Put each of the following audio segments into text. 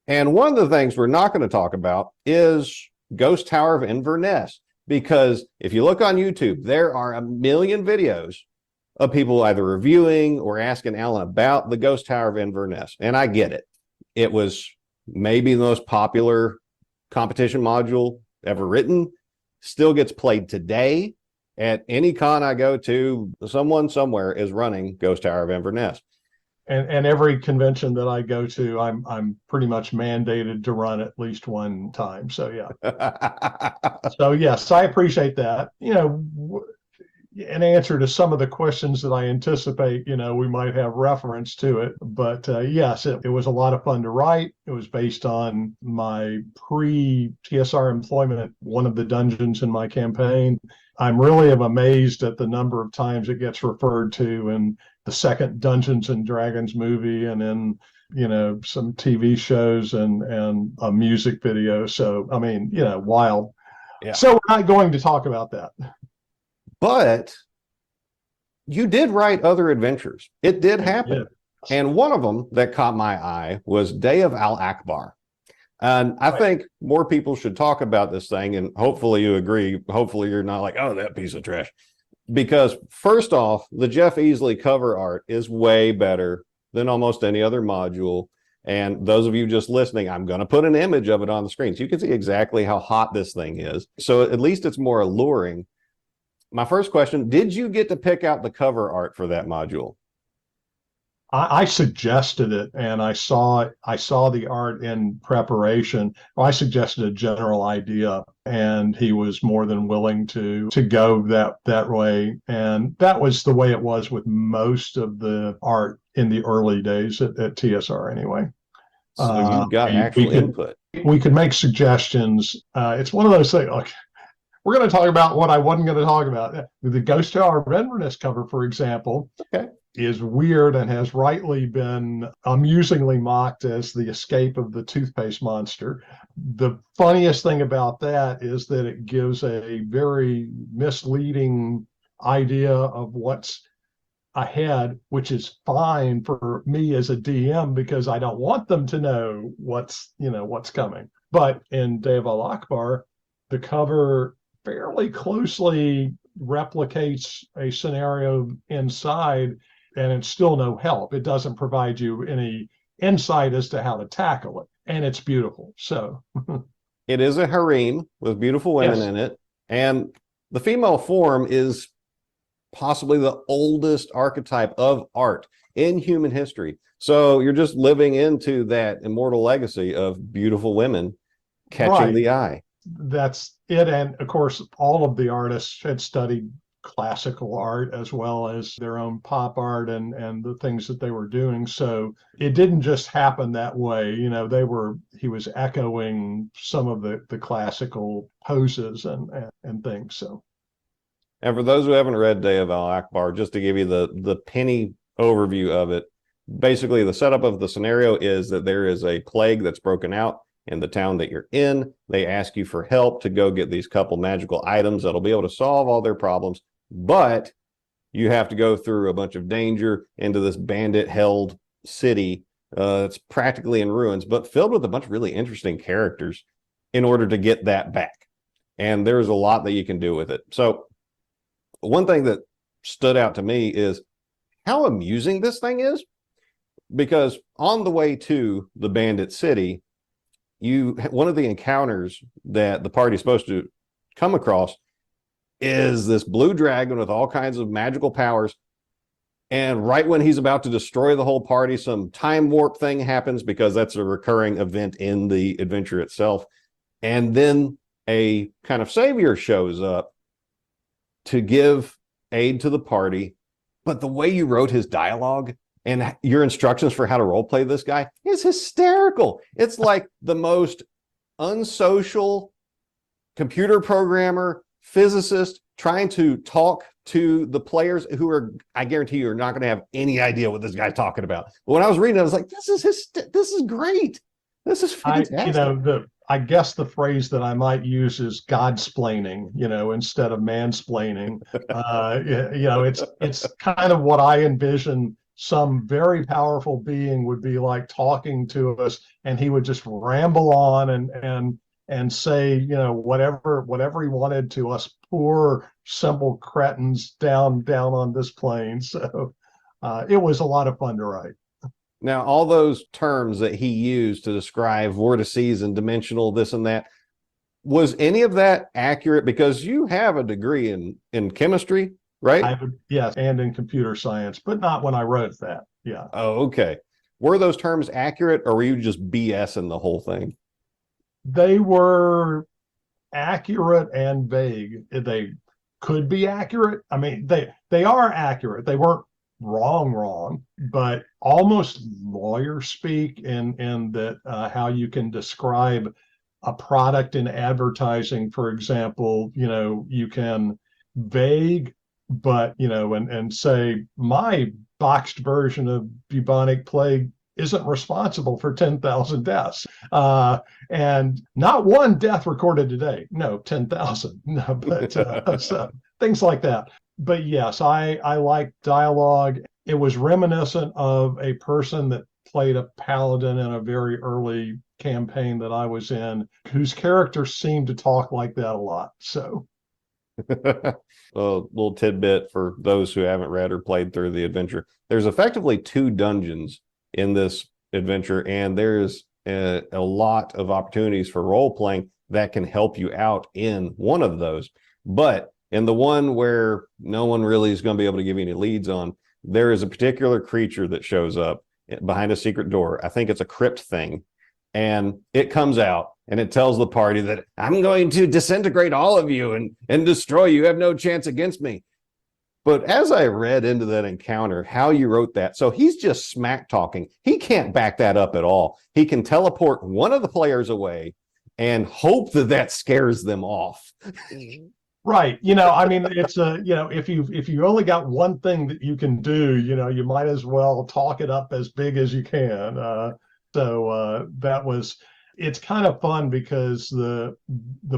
And one of the things we're not going to talk about is Ghost Tower of Inverness, because if you look on YouTube, there are a million videos of people either reviewing or asking Alan about the Ghost Tower of Inverness. And I get it. It was maybe the most popular competition module ever written, still gets played today. At any con I go to, someone somewhere is running Ghost Tower of Inverness. And every convention that I go to, I'm pretty much mandated to run at least one time. So yeah. So yes, I appreciate that. In answer to some of the questions that I anticipate, we might have reference to it. But yes, it was a lot of fun to write. It was based on my pre-TSR employment, one of the dungeons in my campaign. I'm really amazed at the number of times it gets referred to in the second Dungeons and Dragons movie and in some TV shows and a music video. So I mean, wild. Yeah. So we're not going to talk about that. But you did write other adventures. It did happen. Yeah. And one of them that caught my eye was Day of Al-Akbar. And I think more people should talk about this thing, and hopefully you agree. Hopefully you're not like, oh, that piece of trash. Because first off, the Jeff Easley cover art is way better than almost any other module. And those of you just listening, I'm going to put an image of it on the screen so you can see exactly how hot this thing is. So at least it's more alluring. My first question, did you get to pick out the cover art for that module? I suggested it, and I saw the art in preparation. I suggested a general idea, and he was more than willing to go that way. And that was the way it was with most of the art in the early days at TSR anyway. So you got actual input. We could make suggestions. It's one of those things, like, we're going to talk about what I wasn't going to talk about. The Ghost Tower of Inverness cover, for example, is weird and has rightly been amusingly mocked as the escape of the toothpaste monster. The funniest thing about that is that it gives a very misleading idea of what's ahead, which is fine for me as a DM because I don't want them to know what's coming. But in Day of Al-Akbar, the cover fairly closely replicates a scenario inside, and it's still no help. It doesn't provide you any insight as to how to tackle it, and it's beautiful. So it is a harem with beautiful women in it, and the female form is possibly the oldest archetype of art in human history. So you're just living into that immortal legacy of beautiful women catching the eye. That's it. And of course, all of the artists had studied classical art as well as their own pop art and the things that they were doing. So it didn't just happen that way. He was echoing some of the classical poses and things. So. And for those who haven't read Day of Al-Akbar, just to give you the penny overview of it, basically the setup of the scenario is that there is a plague that's broken out in the town that you're in. They ask you for help to go get these couple magical items that'll be able to solve all their problems, but you have to go through a bunch of danger into this bandit-held city. It's practically in ruins, but filled with a bunch of really interesting characters in order to get that back. And there's a lot that you can do with it. So one thing that stood out to me is how amusing this thing is, because on the way to the bandit city, one of the encounters that the party is supposed to come across is this blue dragon with all kinds of magical powers. And right when he's about to destroy the whole party, some time warp thing happens because that's a recurring event in the adventure itself. And then a kind of savior shows up to give aid to the party. But the way you wrote his dialogue and your instructions for how to role play this guy is hysterical. It's like the most unsocial computer programmer, physicist trying to talk to the players who are, I guarantee you, are not going to have any idea what this guy's talking about. But when I was reading it, I was like, this is great. This is fantastic. I guess the phrase that I might use is Godsplaining, instead of mansplaining. It's kind of what I envision some very powerful being would be like talking to us, and he would just ramble on and say, whatever he wanted to us poor simple cretins down on this plane. So it was a lot of fun to write. Now, all those terms that he used to describe vortices and dimensional this and that, was any of that accurate? Because you have a degree in chemistry, right? Yes, and in computer science, but not when I wrote that. Yeah. Oh, okay. Were those terms accurate, or were you just BSing the whole thing? They were accurate and vague. They could be accurate. I mean, they are accurate. They weren't wrong, but almost lawyer speak in that how you can describe a product in advertising, for example. You can vague, but and say my boxed version of bubonic plague isn't responsible for 10,000 deaths. And not one death recorded today. No, 10,000. No, but so, things like that. But yes, I like dialogue. It was reminiscent of a person that played a paladin in a very early campaign that I was in, whose characters seemed to talk like that a lot. So A little tidbit for those who haven't read or played through the adventure. There's effectively 2 dungeons in this adventure, and there's a lot of opportunities for role playing that can help you out in one of those. But in the one where no one really is going to be able to give you any leads on, there is a particular creature that shows up behind a secret door. I think it's a crypt thing. And it comes out and it tells the party that I'm going to disintegrate all of you and destroy you. You have no chance against me. But as I read into that encounter, how you wrote that, so he's just smack talking. He can't back that up at all. He can teleport one of the players away and hope that that scares them off. right. I mean, it's if you only got one thing that you can do, you might as well talk it up as big as you can. It's kind of fun because the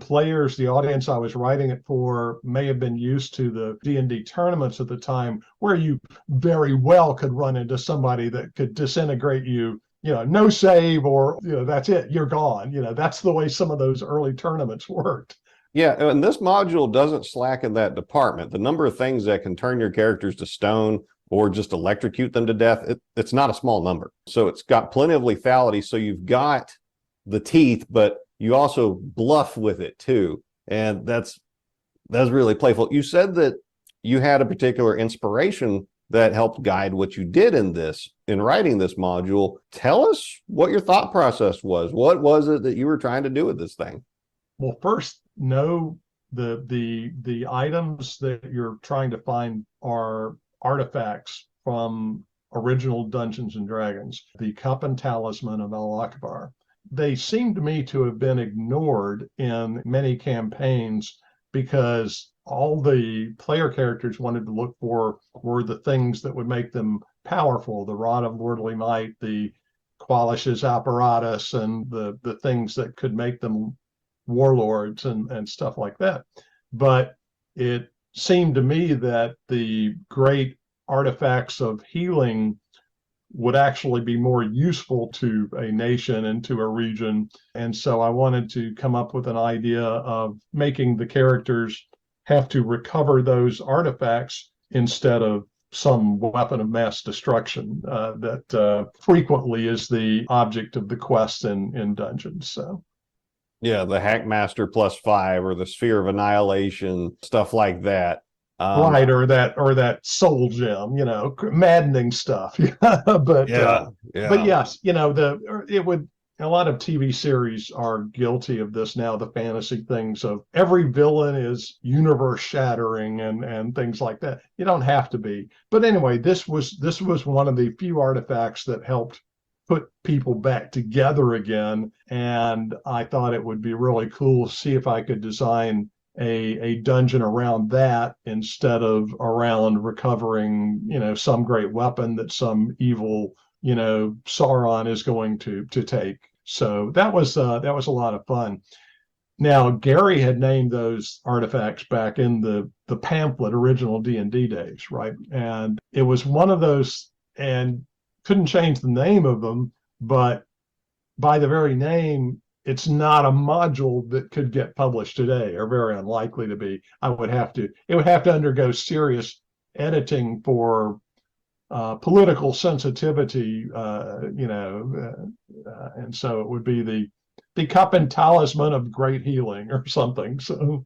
players, the audience I was writing it for, may have been used to the D&D tournaments at the time, where you very well could run into somebody that could disintegrate you, no save, or that's it, you're gone. That's the way some of those early tournaments worked. Yeah, and this module doesn't slack in that department. The number of things that can turn your characters to stone or just electrocute them to death, it's not a small number. So it's got plenty of lethality. So you've got the teeth, but you also bluff with it too. And that's really playful. You said that you had a particular inspiration that helped guide what you did in writing this module. Tell us what your thought process was. What was it that you were trying to do with this thing? Well, first, know the items that you're trying to find are artifacts from original Dungeons and Dragons, the cup and talisman of Akbar. They seem to me to have been ignored in many campaigns because all the player characters wanted to look for were the things that would make them powerful: the Rod of Lordly Might, the Qualish's apparatus, and the things that could make them warlords and stuff like that. But it seemed to me that the great artifacts of healing would actually be more useful to a nation and to a region. And so I wanted to come up with an idea of making the characters have to recover those artifacts instead of some weapon of mass destruction that frequently is the object of the quest in dungeons. So yeah, the Hackmaster +5 or the Sphere of Annihilation, stuff like that. Right, or that soul gem, maddening stuff. But yes, it would. A lot of TV series are guilty of this now. The fantasy things of every villain is universe shattering and things like that. You don't have to be. But anyway, this was one of the few artifacts that helped put people back together again. And I thought it would be really cool to see if I could design a dungeon around that instead of around recovering, some great weapon that some evil, Sauron is going to take. So that was a lot of fun. Now, Gary had named those artifacts back in the pamphlet original D&D days, right? And it was one of those and couldn't change the name of them, but by the very name, it's not a module that could get published today, or very unlikely to be. It would have to undergo serious editing for political sensitivity, and so it would be the cup and talisman of great healing or something. So